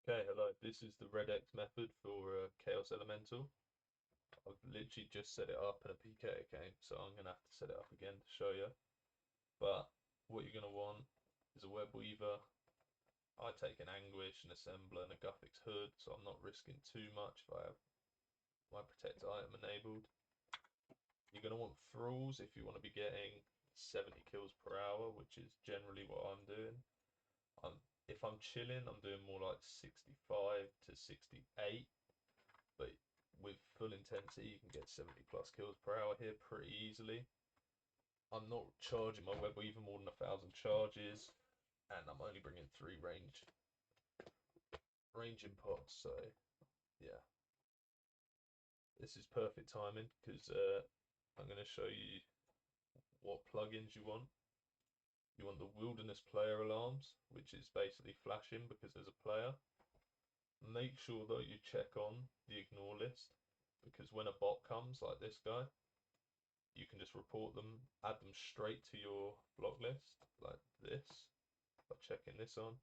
Okay, hello. This is the RedX method for Chaos Elemental. I've literally just set it up in a PK account, so I'm going to have to set it up again to show you. But what you're going to want is a web weaver. I take an Anguish, an assembler, and a Guthix hood, so I'm not risking too much if I have my protect item enabled. You're going to want thralls if you want to be getting 70 kills per hour, which is generally what I'm doing. If I'm chilling, I'm doing more like 65 to 68. But with full intensity, you can get 70 plus kills per hour here pretty easily. I'm not charging my web weaver more than 1,000 charges, and I'm only bringing 3 range in pots. So yeah, this is perfect timing because I'm going to show you what plugins you want. You want the wilderness player alarms, which is basically flashing because there's a player. Make sure though you check on the ignore list, because when a bot comes like this guy, you can just report them, add them straight to your block list like this by checking this on,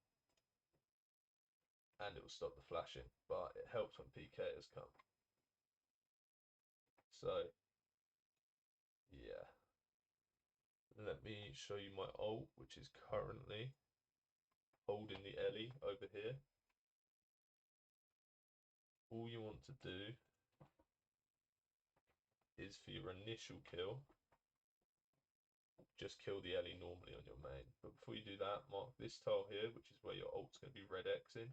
and it will stop the flashing, but it helps when PKers come. So yeah, let me show you my ult, which is currently holding the Ellie over here. All you want to do is for your initial kill, just kill the Ellie normally on your main. But before you do that, mark this tile here, which is where your ult's going to be red Xing,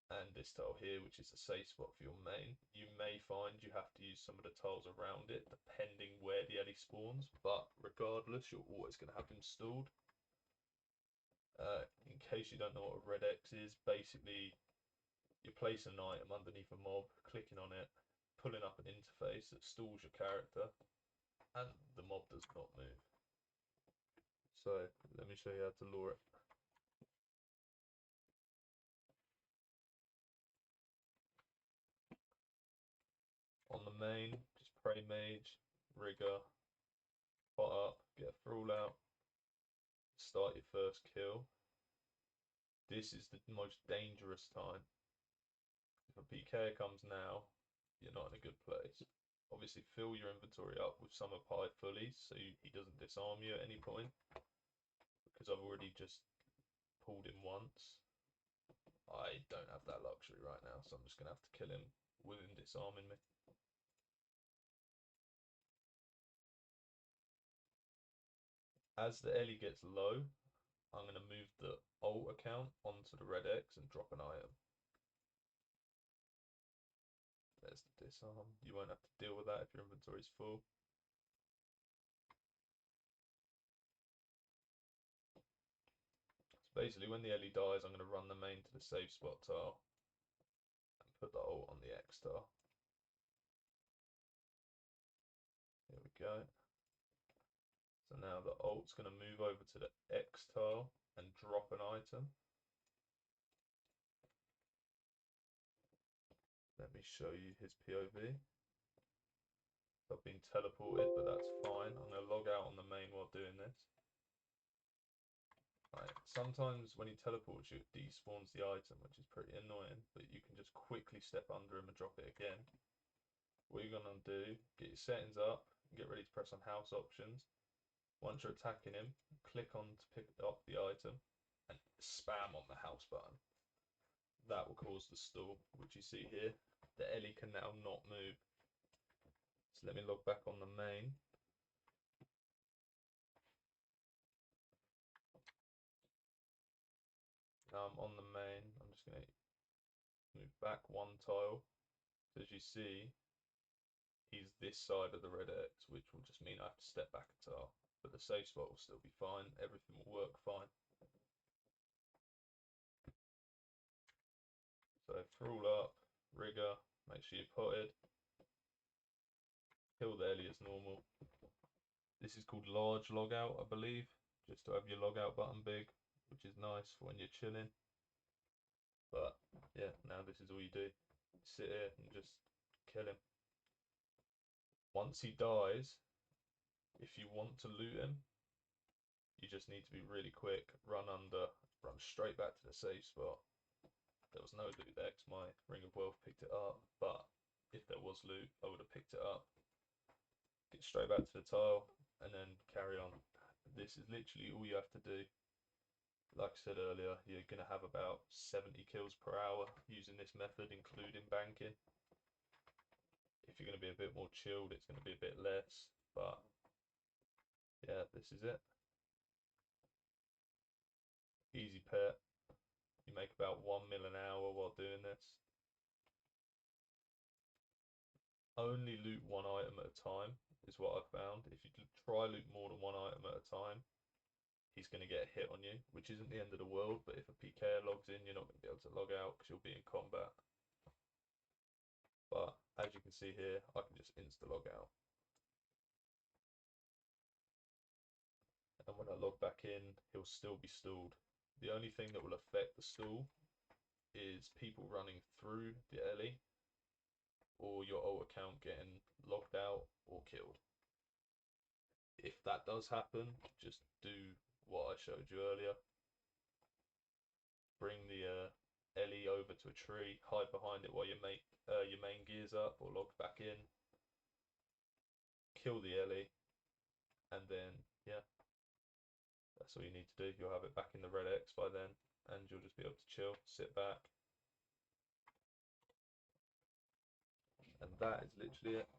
and this tile here, which is a safe spot for your main. You may find you have to use some of the tiles around it, depending where the Ellie spawns, but regardless, you're always going to have them stalled. In case you don't know what a red X is, basically you place an item underneath a mob, clicking on it, pulling up an interface that stalls your character, and the mob does not move. So let me show you how to lure it. On the main, just pray mage, rigger, pot up, get a thrall out, start your first kill. This is the most dangerous time. If a PK comes now, you're not in a good place. Obviously, fill your inventory up with some of high fullies so he doesn't disarm you at any point. Because I've already just pulled him once, I don't have that luxury right now, so I'm just going to have to kill him with him disarming me. As the Ellie gets low, I'm going to move the ult account onto the red X and drop an item. There's the disarm. You won't have to deal with that if your inventory is full. So basically, when the Ellie dies, I'm going to run the main to the safe spot tile and put the ult on the X tile. Here we go. So now the ult's going to move over to the X tile and drop an item. Let me show you his POV. I've been teleported, but that's fine. I'm going to log out on the main while doing this. Right. Sometimes when he teleports you, it despawns the item, which is pretty annoying, but you can just quickly step under him and drop it again. What you're going to do, get your settings up, and get ready to press on house options. Once you're attacking him, click on to pick up the item and spam on the house button. That will cause the stall, which you see here. The Ellie can now not move. So let me log back on the main. Now I'm on the main. I'm just going to move back one tile. So as you see, he's this side of the red X, which will just mean I have to step back a tile. But the safe spot will still be fine. Everything will work fine. So thrall up, rigger, make sure you're potted. Kill the Ellie as normal. This is called large logout, I believe, just to have your logout button big, which is nice for when you're chilling. But yeah, now this is all you do. Sit here and just kill him. Once he dies, if you want to loot him, you just need to be really quick, run under, run straight back to the safe spot, There was no loot there because my Ring of Wealth picked it up, but if there was loot, I would have picked it up. Get straight back to the tile and then carry on. This is literally all you have to do. Like I said earlier, you're going to have about 70 kills per hour using this method, including banking. If you're going to be a bit more chilled, it's going to be a bit less, but yeah, this is it. Easy pet. You make about 1 mil an hour while doing this. Only loot one item at a time is what I've found. If you try loot more than one item at a time, he's going to get a hit on you, which isn't the end of the world, but if a PK logs in, you're not going to be able to log out because you'll be in combat. But as you can see here, I can just insta-log out. And when I log back in, he'll still be stalled. The only thing that will affect the stall is people running through the LE or your old account getting logged out or killed. If that does happen, just do what I showed you earlier. Bring the LE over to a tree, hide behind it while your main gear's up or log back in. Kill the LE, and then yeah, that's all you need to do. You'll have it back in the red X by then, and you'll just be able to chill, sit back. And that is literally it.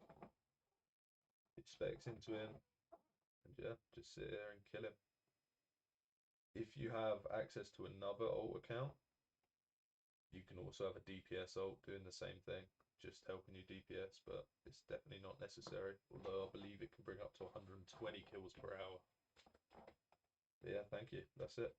It specs into him, and yeah, just sit here and kill him. If you have access to another alt account, you can also have a DPS alt doing the same thing, just helping you DPS, but it's definitely not necessary, although I believe it can bring up to 120 kills per hour. But yeah, thank you. That's it.